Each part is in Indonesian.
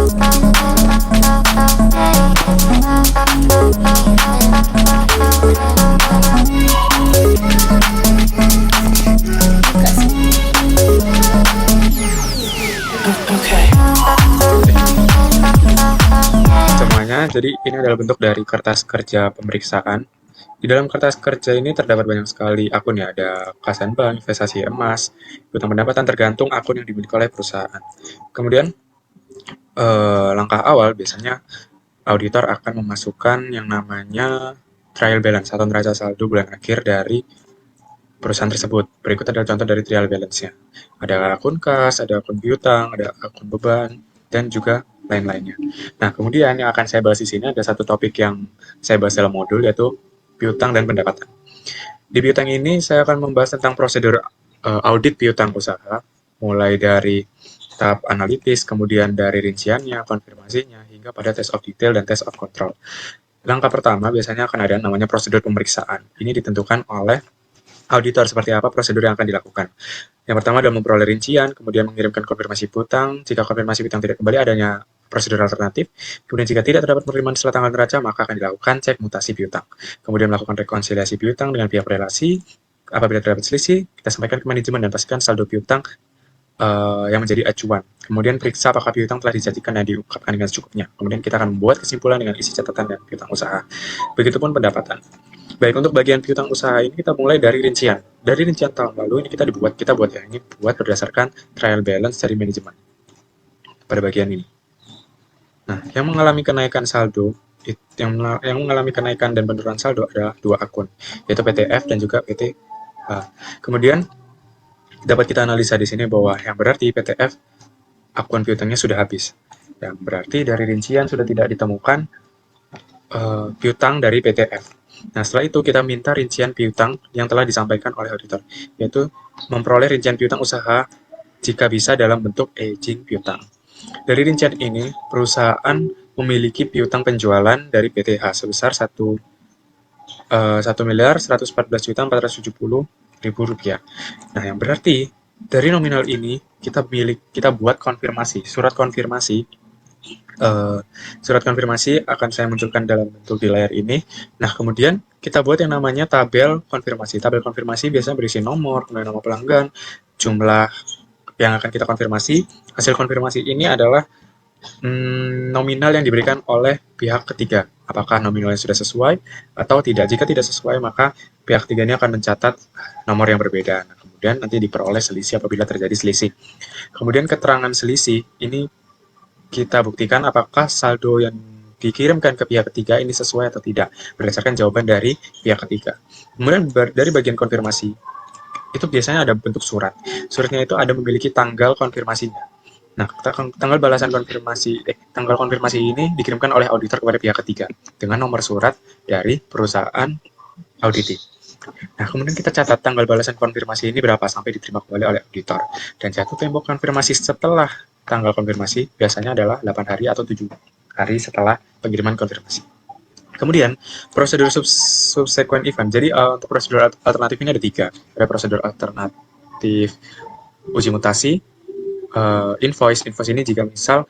Semuanya, jadi ini adalah bentuk dari kertas kerja pemeriksaan. Di dalam kertas kerja ini terdapat banyak sekali akun ya, ada kas dan bank, investasi emas, piutang pendapatan tergantung akun yang dimiliki oleh perusahaan. Kemudian langkah awal biasanya auditor akan memasukkan yang namanya trial balance atau neraca saldo bulan akhir dari perusahaan tersebut. Berikut adalah contoh dari trial balance-nya. Ada akun kas, ada akun piutang, ada akun beban, dan juga lain-lainnya. Nah, kemudian yang akan saya bahas di sini ada satu topik yang saya bahas dalam modul, yaitu piutang dan pendapatan. Di piutang ini saya akan membahas tentang prosedur audit piutang usaha, mulai dari tahap analitis, kemudian dari rinciannya, konfirmasinya, hingga pada test of detail dan test of control. Langkah pertama biasanya akan ada namanya prosedur pemeriksaan. Ini ditentukan oleh auditor seperti apa prosedur yang akan dilakukan. Yang pertama adalah memperoleh rincian, kemudian mengirimkan konfirmasi piutang. Jika konfirmasi piutang tidak kembali, adanya prosedur alternatif. Kemudian jika tidak terdapat penerimaan setelah tanggal neraca, maka akan dilakukan cek mutasi piutang. Kemudian melakukan rekonsiliasi piutang dengan pihak relasi. Apabila terdapat selisih, kita sampaikan ke manajemen dan pastikan saldo piutang yang menjadi acuan. Kemudian periksa apakah piutang telah dijanjikan dan diungkapkan dengan secukupnya. Kemudian kita akan membuat kesimpulan dengan isi catatan dan piutang usaha. Begitupun pendapatan. Baik, untuk bagian piutang usaha ini kita mulai dari rincian. Dari rincian tahun lalu ini kita buat ya, ini buat berdasarkan trial balance dari manajemen pada bagian ini. Nah, yang mengalami kenaikan saldo, yang mengalami kenaikan dan penurunan saldo adalah dua akun, yaitu PTF dan juga PTH. Kemudian dapat kita analisa di sini bahwa yang berarti PTF akun piutangnya sudah habis. Yang berarti dari rincian sudah tidak ditemukan piutang dari PTF. Nah, setelah itu kita minta rincian piutang yang telah disampaikan oleh auditor, yaitu memperoleh rincian piutang usaha jika bisa dalam bentuk aging piutang. Dari rincian ini, perusahaan memiliki piutang penjualan dari PTH sebesar 1.114.470.000 rupiah. Nah, yang berarti dari nominal ini kita buat konfirmasi, surat konfirmasi. Surat konfirmasi akan saya munculkan dalam bentuk di layar ini. Nah, kemudian kita buat yang namanya tabel konfirmasi. Tabel konfirmasi biasanya berisi nomor, kemudian nama pelanggan, jumlah yang akan kita konfirmasi. Hasil konfirmasi ini adalah nominal yang diberikan oleh pihak ketiga. Apakah nominalnya sudah sesuai atau tidak. Jika tidak sesuai, maka pihak ketiga ini akan mencatat nomor yang berbeda. Nah, kemudian nanti diperoleh selisih apabila terjadi selisih. Kemudian keterangan selisih ini kita buktikan apakah saldo yang dikirimkan ke pihak ketiga ini sesuai atau tidak berdasarkan jawaban dari pihak ketiga. Kemudian dari bagian konfirmasi itu biasanya ada bentuk surat. Suratnya itu ada memiliki tanggal konfirmasinya. Nah, tanggal konfirmasi ini dikirimkan oleh auditor kepada pihak ketiga dengan nomor surat dari perusahaan auditi. Nah, kemudian kita catat tanggal balasan konfirmasi ini berapa sampai diterima kembali oleh auditor. Dan jatuh tempo konfirmasi setelah tanggal konfirmasi biasanya adalah 8 hari atau 7 hari setelah pengiriman konfirmasi. Kemudian, prosedur subsequent event. Jadi, untuk prosedur alternatif ini ada 3. Ada prosedur alternatif uji mutasi, invoice. Invoice ini jika misal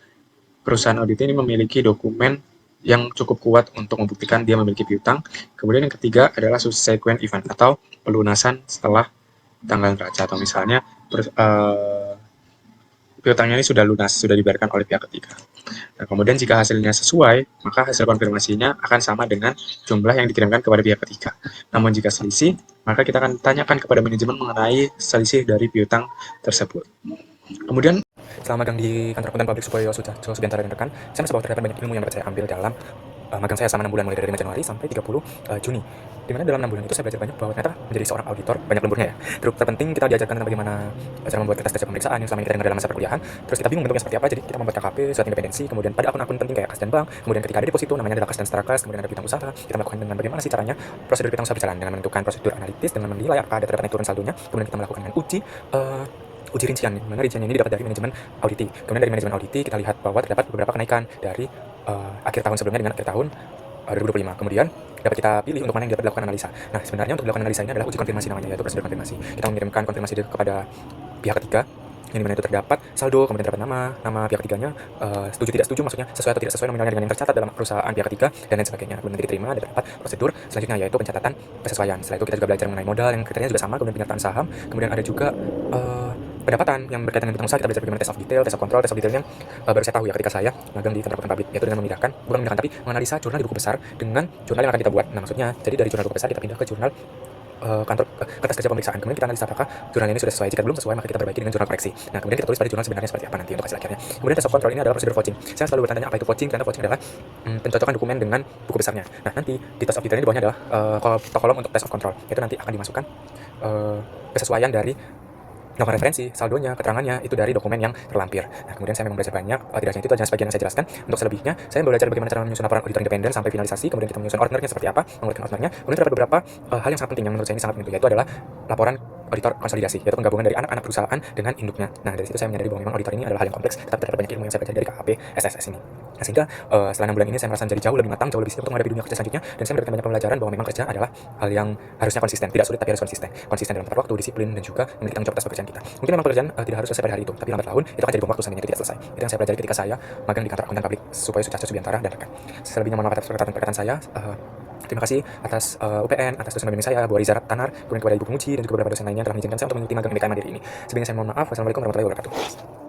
perusahaan audit ini memiliki dokumen yang cukup kuat untuk membuktikan dia memiliki piutang. Kemudian yang ketiga adalah subsequent event atau pelunasan setelah tanggal neraca, atau misalnya piutangnya ini sudah lunas, sudah dibayarkan oleh pihak ketiga. Nah, kemudian jika hasilnya sesuai, maka hasil konfirmasinya akan sama dengan jumlah yang dikirimkan kepada pihak ketiga. Namun jika selisih, maka kita akan tanyakan kepada manajemen mengenai selisih dari piutang tersebut. Kemudian, selama magang di kantor akuntan publik Supoyo Subiantara dan rekan, saya merasa bahwa terdapat banyak ilmu yang dapat saya ambil dalam magang saya selama 6 bulan, mulai dari 5 Januari sampai 30 Juni. Dimana dalam 6 bulan itu saya belajar banyak bahwa ternyata menjadi seorang auditor banyak lemburnya ya. Terpenting kita diajarkan tentang bagaimana cara membuat kertas kerja pemeriksaan yang selama ini kita dengar dalam masa perkuliahan. Terus kita bingung bentuknya seperti apa, jadi kita membuat KKP, surat independensi, kemudian pada akun-akun penting kayak kas dan bank, kemudian ketika ada deposito namanya adalah kas dan setara kas, kemudian ada piutang usaha, kita melakukan dengan bagaimana sih caranya prosedur piutang usaha berjalan dengan menentukan prosedur analitis, dengan menilai apakah ada terdapat naik turun saldonya, kemudian kita melakukan dengan uji rincian, mana rinciannya ini dapat dari manajemen auditi. Kemudian dari manajemen auditi kita lihat bahwa terdapat beberapa kenaikan dari akhir tahun sebelumnya dengan akhir tahun 2025. Kemudian dapat kita pilih untuk mana yang dapat dilakukan analisa. Nah, sebenarnya untuk dilakukan analisa ini adalah uji konfirmasi namanya, yaitu prosedur konfirmasi. Kita mengirimkan konfirmasi kepada pihak ketiga. yang dimana itu terdapat saldo, kemudian terdapat nama pihak ketiganya, setuju tidak setuju maksudnya, sesuai atau tidak sesuai nominalnya dengan yang tercatat dalam perusahaan pihak ketiga, dan lain sebagainya. Kemudian nanti diterima, dan terdapat prosedur selanjutnya yaitu pencatatan kesesuaian. Setelah itu kita juga belajar mengenai modal yang kriterianya juga sama, kemudian penyertaan saham, kemudian ada juga pendapatan yang berkaitan dengan bidang usaha. Kita belajar bagaimana test of detail, test of control. Test of detailnya baru saya tahu ya ketika saya magang di kantor akuntan publik, yaitu dengan bukan memindahkan tapi menganalisa jurnal di buku besar dengan jurnal yang akan kita buat. Nah maksudnya jadi dari jurnal buku besar kita pindah ke jurnal kertas kerja pemeriksaan. Kemudian kita analisa apakah jurnal ini sudah sesuai. Jika belum sesuai maka kita perbaiki dengan jurnal koreksi. Nah kemudian kita tulis pada jurnal sebenarnya seperti apa nanti untuk hasil akhirnya. Kemudian test of control ini adalah prosedur vouching. Saya selalu bertanya apa itu vouching, karena vouching adalah pencocokan dokumen dengan buku besarnya. Nah nanti di test of detail ini di bawahnya adalah kolom untuk test of control. Itu nanti akan dimasukkan kesesuaian dari nomor referensi, saldonya, keterangannya, itu dari dokumen yang terlampir. Nah, kemudian saya memang belajar banyak, tidak hanya itu, hanya sebagian yang saya jelaskan. Untuk selebihnya, saya belajar bagaimana cara menyusun laporan auditor independen sampai finalisasi, kemudian kita menyusun ordnernya seperti apa, mengeluarkan ordnernya. Kemudian terdapat beberapa hal yang sangat penting yang menurut saya ini sangat penting, yaitu adalah laporan auditor konsolidasi, yaitu penggabungan dari anak-anak perusahaan dengan induknya. Nah, dari situ saya menyadari bahwa memang auditor ini adalah hal yang kompleks, tetapi terdapat banyak ilmu yang saya pelajari dari KAP SSS ini. Nah, sehingga setelah 6 bulan ini saya merasa menjadi jauh lebih matang, jauh lebih siap untuk menghadapi dunia kerja selanjutnya, dan saya mendapatkan banyak pembelajaran bahwa memang kerja adalah hal yang harusnya konsisten, tidak sulit tapi harus konsisten. Konsisten dalam tepat waktu, disiplin, dan juga memiliki tanggung jawab atas pekerjaan kita. Mungkin memang pekerjaan tidak harus selesai pada hari itu, tapi lambat laun itu akan jadi bom waktu seandainya itu tidak selesai. Itu yang saya pelajari ketika saya magang di kantor akuntan publik supaya Sucahyo Subiantara dan rekan. Selebihnya mohon maaf atas perkataan saya. Terima kasih atas UPN, atas dosen pembimbing saya, Bu Riza Tanar, kemudian kepada Ibu Penguji dan juga beberapa dosen lainnya telah mengizinkan saya untuk mengikuti magang MBKM Mandiri ini. Sebelumnya saya mohon maaf. Wassalamualaikum warahmatullahi wabarakatuh.